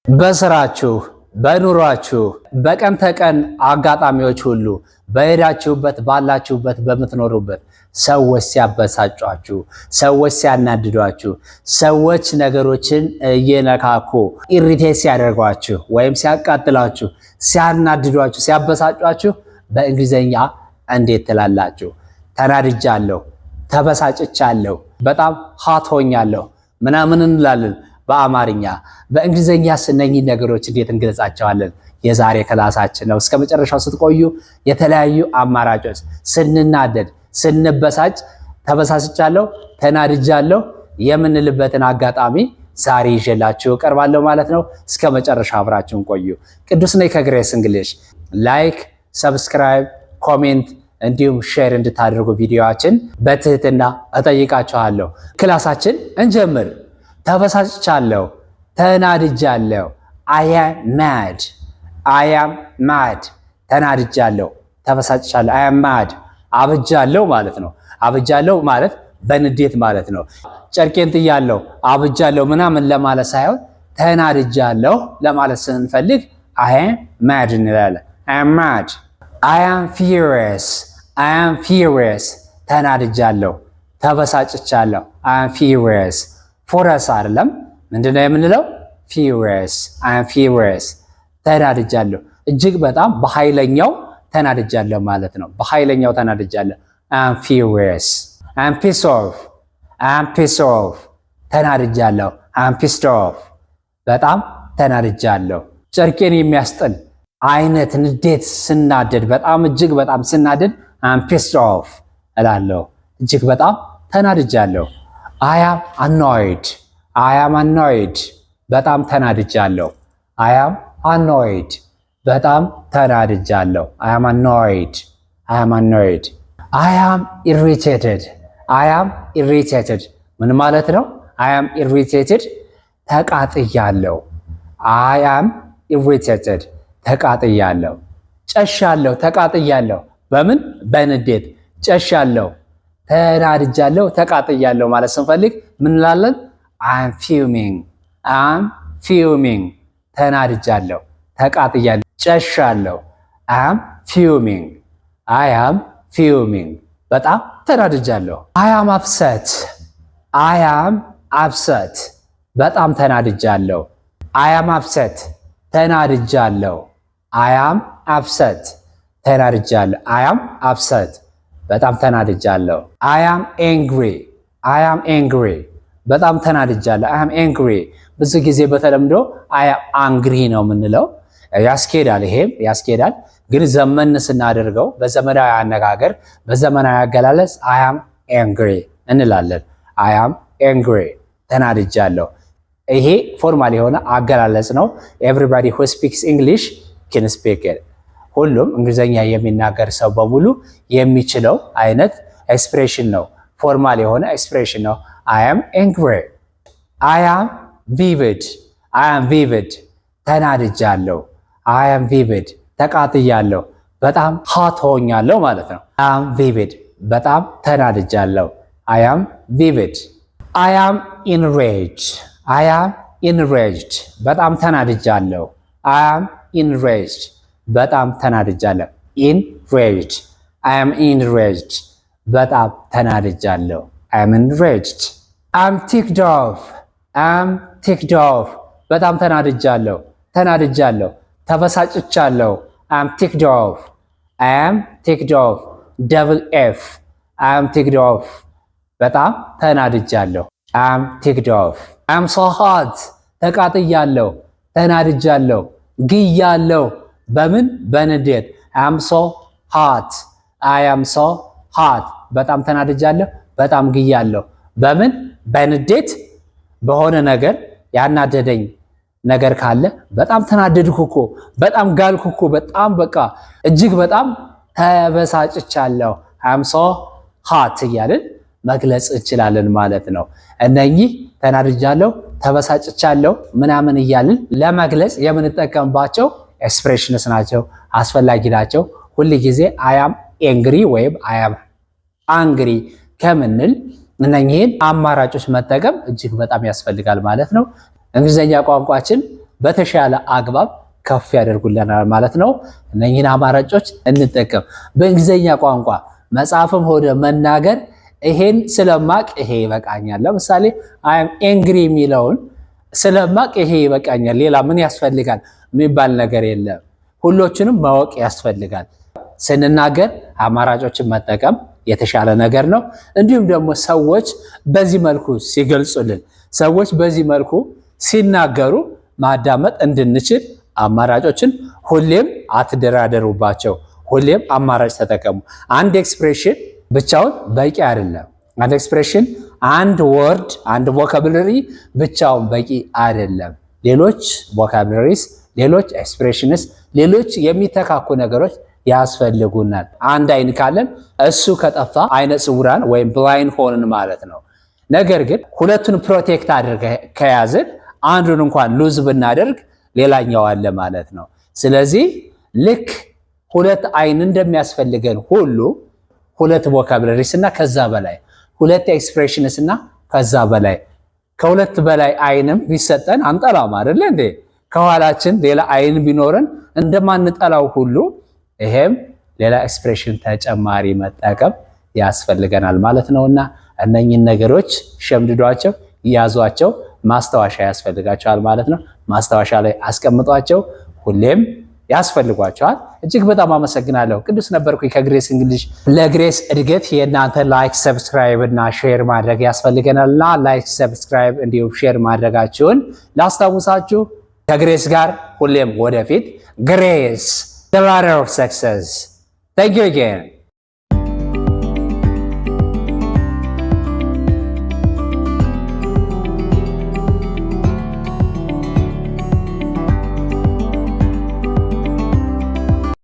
በስራችሁ በኑሯችሁ በቀን ተቀን አጋጣሚዎች ሁሉ በሄዳችሁበት ባላችሁበት በምትኖሩበት ሰዎች ሲያበሳጯችሁ፣ ሰዎች ሲያናድዷችሁ፣ ሰዎች ነገሮችን እየነካኩ ኢሪቴት ሲያደርጓችሁ ወይም ሲያቃጥላችሁ፣ ሲያናድዷችሁ፣ ሲያበሳጯችሁ በእንግሊዘኛ እንዴት ትላላችሁ? ተናድጃለሁ፣ ተበሳጭቻለሁ፣ በጣም ሀት ሆኛለሁ ምናምን እንላለን በአማርኛ። በእንግሊዘኛ እነኚህ ነገሮች እንዴት እንገልጻቸዋለን? የዛሬ ክላሳችን ነው። እስከ መጨረሻው ስትቆዩ የተለያዩ አማራጮች ስንናደድ፣ ስንበሳጭ፣ ተበሳጭቻለሁ፣ ተናድጃለሁ የምንልበትን አጋጣሚ ዛሬ ይዤላችሁ እቀርባለሁ ማለት ነው። እስከ መጨረሻ አብራችሁን ቆዩ። ቅዱስ ነኝ ከግሬስ እንግሊሽ። ላይክ፣ ሰብስክራይብ፣ ኮሜንት እንዲሁም ሼር እንድታደርጉ ቪዲዮአችን በትህትና እጠይቃችኋለሁ። ክላሳችን እንጀምር። ተበሳጭቻለሁ፣ ተናድጃለሁ። I am mad. I am mad. ተናድጃለሁ፣ ተበሳጭቻለሁ። I am mad. አብጃለሁ ማለት ነው። አብጃለሁ ማለት በንዴት ማለት ነው። ጨርቄን ጥያለሁ፣ አብጃለሁ ምናምን ለማለት ሳይሆን ተናድጃለሁ ለማለት ስንፈልግ I am mad እንላለን። I am mad. I am furious. I am furious. ተናድጃለሁ፣ ተበሳጭቻለሁ። I am furious. ፎረስ አይደለም፣ ምንድነው የምንለው? furious. I am furious. ተናድጃለሁ፣ እጅግ በጣም በኃይለኛው ተናድጃለሁ ማለት ነው። በኃይለኛው ተናድጃለሁ። I am furious. I am pissed off. I am pissed off. ተናድጃለሁ። I am pissed off. በጣም ተናድጃለሁ። ጨርቄን የሚያስጥል አይነት ንዴት ስናደድ፣ በጣም እጅግ በጣም ስናደድ I am pissed off እላለሁ። እጅግ በጣም ተናድጃለሁ። I am annoyed. I am annoyed. በጣም ተናድጃለሁ። I am annoyed. በጣም ተናድጃለሁ። I am annoyed. I am annoyed. I am irritated. I am irritated. ምን ማለት ነው? I am irritated. ተቃጥያለሁ። I am irritated. ተቃጥያለሁ። ጨሻለሁ፣ ተቃጥያለሁ። በምን? በንዴት ጨሻለሁ፣ ተናድጃለሁ፣ ተቃጥያለሁ ማለት ስንፈልግ ምን እንላለን? I am fuming. I am fuming. ተናድጃለሁ፣ ተቃጥያለሁ፣ ጨሻለሁ። I am fuming. I am fuming. በጣም ተናድጃለሁ። I am upset. I am upset. በጣም ተናድጃለሁ። I am upset. ተናድጃለሁ። I am upset. ተናድጃለሁ። I am upset. በጣም ተናድጃለሁ። I am angry. I am angry. በጣም ተናድጃለሁ። I am angry. ብዙ ጊዜ በተለምዶ I am angry ነው የምንለው። ያስኬዳል፣ ይሄም ያስኬዳል። ግን ዘመን ስናደርገው በዘመናዊ አነጋገር፣ በዘመናዊ አገላለጽ I am angry እንላለን። I am angry. ተናድጃለሁ። ይሄ ፎርማል የሆነ አገላለጽ ነው። everybody who speaks English can speak it. ሁሉም እንግሊዘኛ የሚናገር ሰው በሙሉ የሚችለው አይነት ኤክስፕሬሽን ነው። ፎርማል የሆነ ኤክስፕሬሽን ነው። I am angry. I am vivid. I am vivid. ተናድጃለሁ። I am vivid. ተቃጥያለሁ፣ በጣም ሀት ሆኛለሁ ማለት ነው። I am vivid. በጣም ተናድጃለሁ። I am vivid. I am enraged. I am enraged. በጣም ተናድጃለሁ። I am enraged. በጣም ተናድጃለሁ። enraged. I am enraged. በጣም ተናድጃለሁ። I am enraged. I'm ticked off. I'm ticked off. በጣም ተናድጃለሁ፣ ተናድጃለሁ፣ ተበሳጭቻለሁ። I'm ticked off. I am ticked off. double F. I am ticked off. በጣም ተናድጃለሁ። I am ticked off. I am so hot. ተቃጥያለሁ፣ ተናድጃለሁ፣ ግያለሁ። በምን? በንዴት። I am so hot. I am so hot. በጣም ተናድጃለሁ፣ በጣም ግያለሁ። በምን? በንዴት። በሆነ ነገር ያናደደኝ ነገር ካለ በጣም ተናደድኩ እኮ፣ በጣም ጋልኩ እኮ፣ በጣም በቃ እጅግ በጣም ተበሳጭቻለሁ። I am so hot እያልን መግለጽ እንችላለን ማለት ነው። እነኚህ ተናድጃለሁ፣ ተበሳጭቻለሁ ምናምን እያልን ለመግለጽ የምንጠቀምባቸው ኤክስፕሬሽንስ ናቸው፣ አስፈላጊ ናቸው። ሁል ጊዜ I am angry ወይም I am angry ከምንል እነኚህን አማራጮች መጠቀም እጅግ በጣም ያስፈልጋል ማለት ነው። እንግሊዘኛ ቋንቋችን በተሻለ አግባብ ከፍ ያደርጉልናል ማለት ነው። እነኚህን አማራጮች እንጠቀም። በእንግሊዝኛ ቋንቋ መጻፍም ሆነ መናገር ይሄን ስለማቅ ይሄ ይበቃኛል። ለምሳሌ አይ አም ኤንግሪ የሚለውን ስለማቅ ይሄ ይበቃኛል፣ ሌላ ምን ያስፈልጋል የሚባል ነገር የለም። ሁሎችንም ማወቅ ያስፈልጋል። ስንናገር አማራጮችን መጠቀም የተሻለ ነገር ነው። እንዲሁም ደግሞ ሰዎች በዚህ መልኩ ሲገልጹልን፣ ሰዎች በዚህ መልኩ ሲናገሩ ማዳመጥ እንድንችል አማራጮችን ሁሌም አትደራደሩባቸው። ሁሌም አማራጭ ተጠቀሙ። አንድ ኤክስፕሬሽን ብቻውን በቂ አይደለም። አንድ ኤክስፕሬሽን፣ አንድ ወርድ፣ አንድ ቮካብለሪ ብቻውን በቂ አይደለም። ሌሎች ቮካብለሪስ፣ ሌሎች ኤክስፕሬሽንስ፣ ሌሎች የሚተካኩ ነገሮች ያስፈልጉናል። አንድ አይን ካለን እሱ ከጠፋ አይነ ስውራን ወይም ብላይንድ ሆንን ማለት ነው። ነገር ግን ሁለቱን ፕሮቴክት አድርገ ከያዝን አንዱን እንኳን ሉዝ ብናደርግ ሌላኛው አለ ማለት ነው። ስለዚህ ልክ ሁለት አይን እንደሚያስፈልገን ሁሉ ሁለት ቮካብለሪስ እና ከዛ በላይ፣ ሁለት ኤክስፕሬሽንስ እና ከዛ በላይ፣ ከሁለት በላይ አይንም ቢሰጠን አንጠላም አይደለ እንዴ? ከኋላችን ሌላ አይን ቢኖረን እንደማንጠላው ሁሉ ይሄም ሌላ ኤክስፕሬሽን ተጨማሪ መጠቀም ያስፈልገናል ማለት ነውና እነኚህን ነገሮች ሸምድዷቸው፣ ያዟቸው፣ ማስታወሻ ያስፈልጋቸዋል ማለት ነው። ማስታወሻ ላይ አስቀምጧቸው፣ ሁሌም ያስፈልጓቸዋል። እጅግ በጣም አመሰግናለሁ። ቅዱስ ነበርኩኝ ከግሬስ እንግሊሽ። ለግሬስ እድገት የእናንተ ላይክ፣ ሰብስክራይብ እና ሼር ማድረግ ያስፈልገናልና ላይክ፣ ሰብስክራይብ እንዲሁም ሼር ማድረጋችሁን ላስታውሳችሁ። ከግሬስ ጋር ሁሌም ወደፊት። ግሬስ the ladder of success. Thank you again.